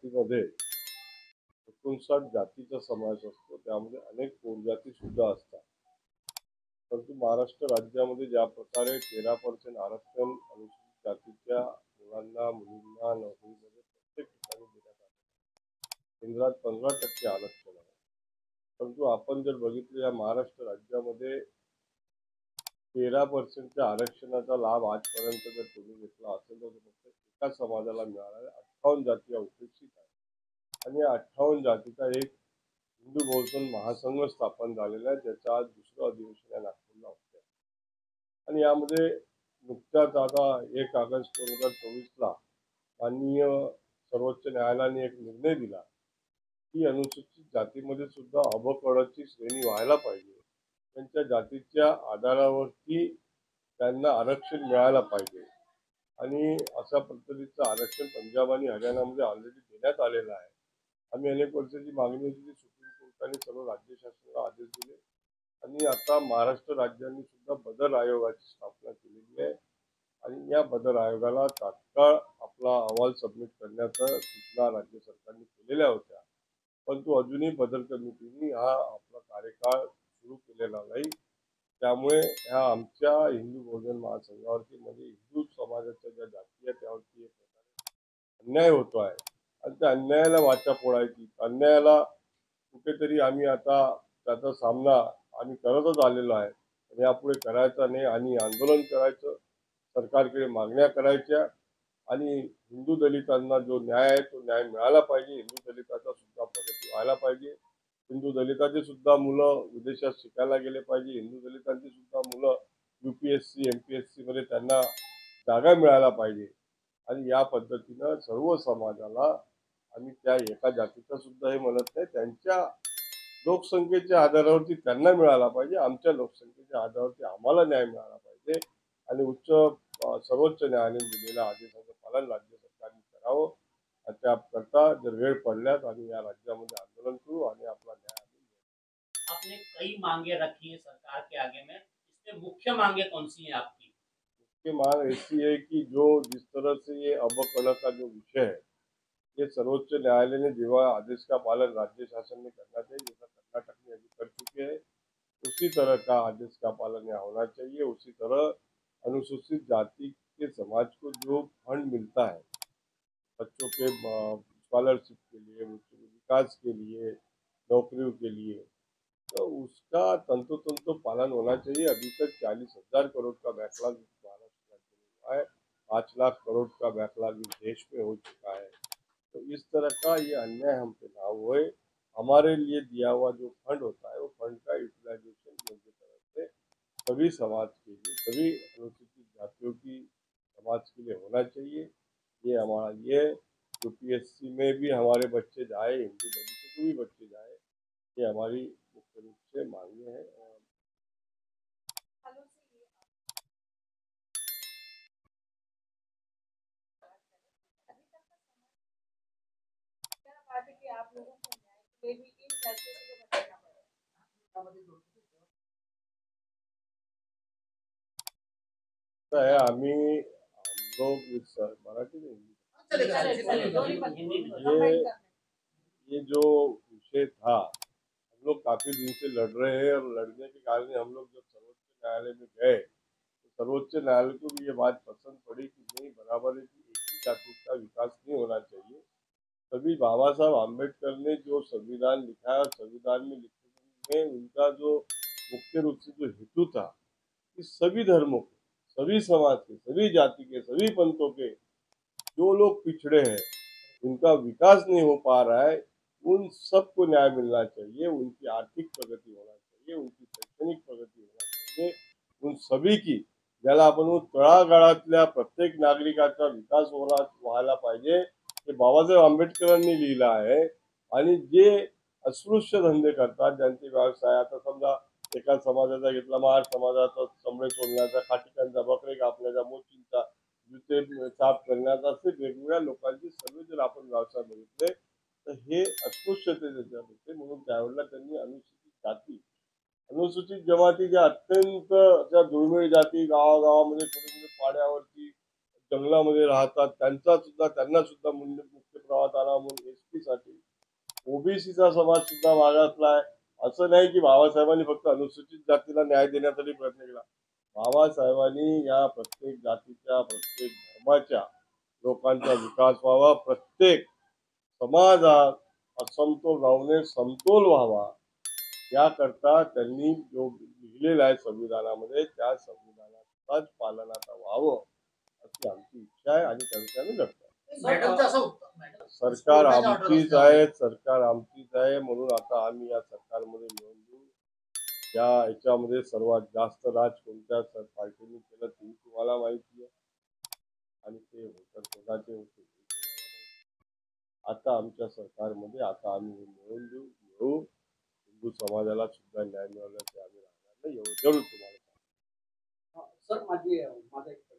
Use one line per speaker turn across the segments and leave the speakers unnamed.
जातीमध्ये 59 जातीचा समावेश असतो. त्यामध्ये अनेक पोटजाती सुद्धा असतात. परंतु महाराष्ट्र राज्यामध्ये ज्या प्रकारे 13% आरक्षण अनुसूचित जातीच्या मुलांना मुलींना नोकरीमध्ये प्रत्येक ठिकाणी देण्यात आले, केंद्रात 15% आरक्षण आहे. परंतु आपण जर बघितलं या महाराष्ट्र राज्यामध्ये 13% आरक्षणाचा लाभ आजपर्यंत जर तुम्ही घेतला असेल तर फक्त एका समाजाला मिळाला आहे. 58 जाती उपेक्षित आहेत आणि 58 जातीचा एक हिंदू बहुजन महासंघ स्थापन झालेला आहे, ज्याचं आज दुसरं अधिवेशन या नागपूरला होतं. आणि यामध्ये नुकत्याच आता 1 ऑगस्ट 2024ला माननीय सर्वोच्च न्यायालयाने एक निर्णय दिला की अनुसूचित जातीमध्ये सुद्धा अ ब क ड ची श्रेणी व्हायला पाहिजे. त्यांच्या जातीच्या आधारावरती त्यांना आरक्षण मिळायला पाहिजे. आणि अशा पद्धतीचं आरक्षण पंजाब आणि हरियाणामध्ये ऑलरेडी देण्यात आलेलं आहे. आम्ही अनेक वर्षाची मागणी होती की सुप्रीम कोर्टाने सर्व राज्य शासनाला आदेश दिले आणि आता महाराष्ट्र राज्याने सुद्धा बदल आयोगाची स्थापना केलेली आहे आणि या बदल आयोगाला तात्काळ आपला अहवाल सबमिट करण्याच्या सूचना राज्य सरकारने केलेल्या होत्या. परंतु अजूनही बदल कमिटीने हा आपला कार्यकाळ सुरू केलेला नाही. त्यामुळे ह्या आमच्या हिंदू बहुजन महासंघावरती म्हणजे हिंदू समाजाच्या ज्या जाती आहेत त्यावरती एक प्रकारे अन्याय होतो आहे आणि त्या अन्यायाला वाचा फोडायची, अन्यायाला कुठेतरी आम्ही आता त्याचा सामना आम्ही करतच आलेलो आहे. यापुढे करायचा नाही आणि आंदोलन करायचं, सरकारकडे मागण्या करायच्या आणि हिंदू दलितांना जो न्याय आहे तो न्याय मिळाला पाहिजे. हिंदू दलिताचा सुद्धा प्रगती व्हायला पाहिजे. हिंदू दलिताचे सुद्धा मुलं विदेशात शिकायला गेले पाहिजे. हिंदू दलितांची सुद्धा मुलं UPSC MPSC मध्ये त्यांना जागा मिळायला पाहिजे. आणि या पद्धतीनं सर्व समाजाला आम्ही त्या एका जातीचा सुद्धा हे म्हणत नाही, त्यांच्या लोकसंख्येच्या आधारावरती त्यांना मिळाला पाहिजे. आमच्या लोकसंख्येच्या आधारावरती आम्हाला न्याय मिळाला पाहिजे आणि सर्वोच्च न्यायालयाने दिलेल्या आदेशाचं पालन राज्य सरकारने करावं. त्याकरता जर वेळ पडल्यास आम्ही या राज्यामध्ये आंदोलन करू आणि आपला न्याय
आपने कई मांगे रखी है सरकार के आगे में, इसमें मुख्य मांगे कौन सी है आपकी?
मुख्य मांग ऐसी है कि जो जिस तरह से ये अबकड़ का जो विषय है, ये सर्वोच्च न्यायालय ने दिया आदेश का पालन राज्य शासन ने करना चाहिए, जैसा कर्नाटक में अभी कर चुके हैं, उसी तरह का आदेश का पालन यहाँ होना चाहिए। उसी तरह अनुसूचित जाति के समाज को जो फंड मिलता है बच्चों के स्कॉलरशिप के लिए, बच्चों के विकास के लिए, नौकरियों के लिए, तो उसका तंतोतंत पालन होना चाहिए। अभी तक 40,000 करोड़ का बैकलॉग महाराष्ट्र राज्य में हुआ है, 5 लाख करोड़ का बैकलॉग इस देश में हो चुका है। तो इस तरह का ये अन्याय हम पे ना हुए, हमारे लिए दिया हुआ जो फंड होता है वो फंड का यूटिलाइजेशन योग्य तरह से सभी समाज के लिए, सभी अनुसूचित जातियों की समाज के लिए होना चाहिए। ये हमारा ये UPSC में भी हमारे बच्चे जाए, हिंदू दलितों के भी बच्चे जाए, ये हमारी मुख्य रूप से मांगे हैं।
आप लोगों को न्याय भी इन फैसलों से बचना
है आम्ही हम लोग मराठी में ये जो विषय था, हम लोग काफी दिन से लड़ रहे हैं और लड़ने के कारण हम लोग जब सर्वोच्च न्यायालय में गए तो सर्वोच्च न्यायालय को भी ये बात पसंद पड़ी कि नहीं, बराबर है कि एक ही जाति का विकास नहीं होना चाहिए। तभी बाबा साहब आम्बेडकर ने जो संविधान लिखा है और संविधान में लिखने में उनका जो मुख्य रूप से जो हेतु था कि सभी धर्मों के, सभी समाज के, सभी जाति के, सभी पंथों के जो लोग पिछड़े हैं, उनका विकास नहीं हो पा रहा है, उन सबको न्याय मिलना चाहिए, उनकी आर्थिक प्रगति होना चाहिए, उनकी शैक्षणिक प्रगति होना चाहिए, उन सभी की ज्याला आपण तळागाळातल्या प्रत्येक नागरिकाचा विकास व्हायला पाहिजे हे बाबासाहेब आंबेडकरांनी लिहिलं आहे। आणि जे अस्पृश्य धंदे करतात, ज्यांचे व्यवसाय, आता समजा एका समाजाचा घेतला, महार समाजाचा चमडे सोलण्याचा, खाटीकांचा, बकरे कापण्याचा, मोचींचा, जुते साफ करण्याचा, असे वेगवेगळ्या लोकांचे सर्व जर आपण व्यवसाय बघितले तर हे अस्पृश्यतेचे होते। म्हणून त्यावेळेला त्यांनी अनुसूचित जमाती ज्या अत्यंत ज्या दुर्मिळ जाती गावागावामध्ये छोटे छोटे पाड्यावरती जंगलामध्ये राहतात त्यांना सुद्धा मुख्य प्रवाहात आला म्हणून एसटी साठी ओबीसीचा समाज सुद्धा मागासला आहे. असं नाही की बाबासाहेबांनी फक्त अनुसूचित जातीला न्याय देण्यासाठी प्रयत्न केला. बाबासाहेबांनी या प्रत्येक जातीच्या प्रत्येक धर्माच्या लोकांचा विकास व्हावा, प्रत्येक समाजात असमतोल राहू नये, समतोल व्हावा याकरता त्यांनी जो लिहिलेला आहे संविधानामध्ये त्या संविधानाचाच पालन आता व्हावं अशी आमची इच्छा आहे आणि त्यांचं आम्ही लढतो.
मॅडमचं असं होतं मॅडम
सरकार आमचीच आहे म्हणून आता आम्ही या सरकारमध्ये मिळून देऊ. या याच्यामध्ये सर्वात जास्त राज कोणत्या पार्टीने केलं ते तुम्हाला माहिती आहे आणि ते होतं कोणाचे होते आता आमच्या सरकारमध्ये आता आम्ही हे मिळून देऊ. हिंदू समाजाला सुद्धा न्याय मिळवण्याचे आम्ही राहणार नाही एवढं जरूर तुम्हाला
सर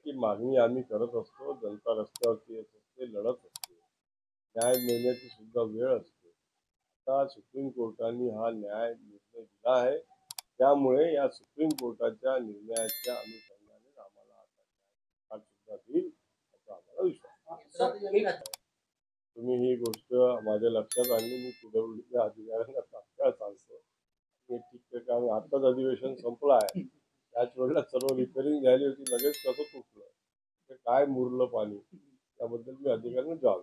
की मागणी आम्ही करत असतो. जनता रस्त्यावरती येत असते, लढत असते. न्याय मिळण्याची सुद्धा वेळ असते. आता सुप्रीम कोर्टाने हा निर्णय दिला आहे. त्यामुळे या सुप्रीम कोर्टाच्या निर्णयाच्या अनुषंगाने आम्हाला आता सुद्धा देईल असा आम्हाला विश्वास. तुम्ही ही गोष्ट माझ्या लक्षात आणली. मी पीडब्ल्यूडीच्या अधिकाऱ्यांना तात्काळ सांगतो. हे ठीक आहे आताच अधिवेशन संपलं आहे. त्याच वेळेला सर्व रिपेअरिंग झाली होती लगेच कसं तुटलं काय मुरलं पाणी त्याबद्दल मी अधिकाऱ्यांना जबाब